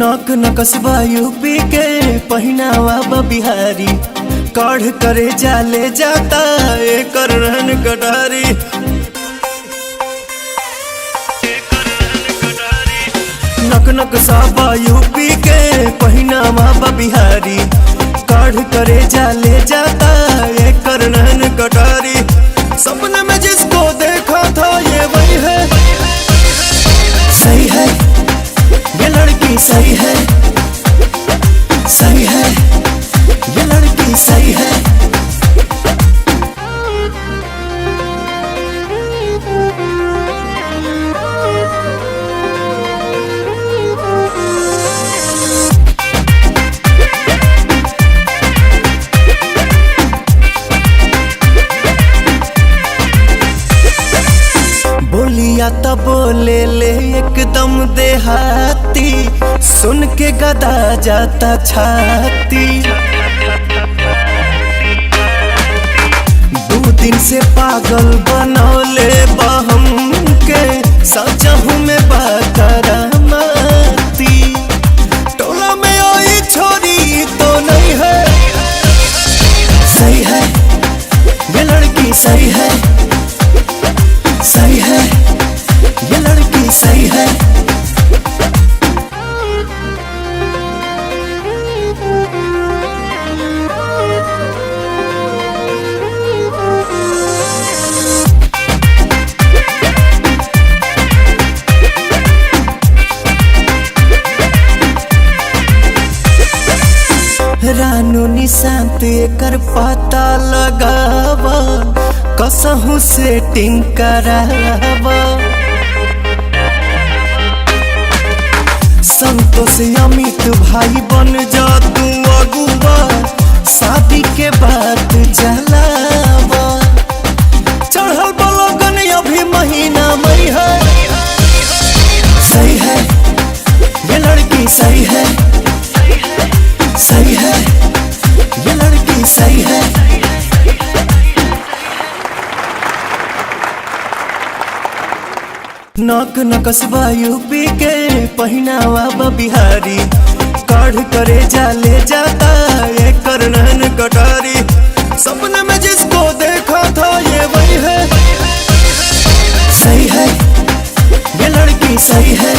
नक नकसबा यूपी के पहिनावा बा बिहारी। काढ़ करे जाले जाता एकर रहन कटारी। नक नकसबा यूपी के पहिनावा बा बिहारी। काढ़ करे जाले जाता एकर रहन कटारी। सपने में जिसको देखा था ये वही है, सही है ये लड़की, सही है, सही है ये लड़की, सही है। बोलिया तो बोले ले एकदम देहाती। सुन के गदा जाता छाती। 2 दिन से पागल बनौले बहम के। सचहू में बाकरामाती। टोला में आई छोरी तो नहीं है, सही है ये लड़की, सही है, सही है ये लड़की, सही है। रानू निशांत एकर पता लगावा। कसहू सेटिंग करावा। संतोष अमित भाई बन जा तू अगुआ। शादी के बाद जलावा। चढ़ल बलगन अभी महीना मई है, सही है ये लड़की, सही है, सही है ये लड़की, सही है। नक नकसबा यूपी के पहिनावा बा बिहारी। काढ़ करे जाले जाता एकर रहन कटारी। सपने में जिसको देखा था ये वही है, सही है ये लड़की, सही है।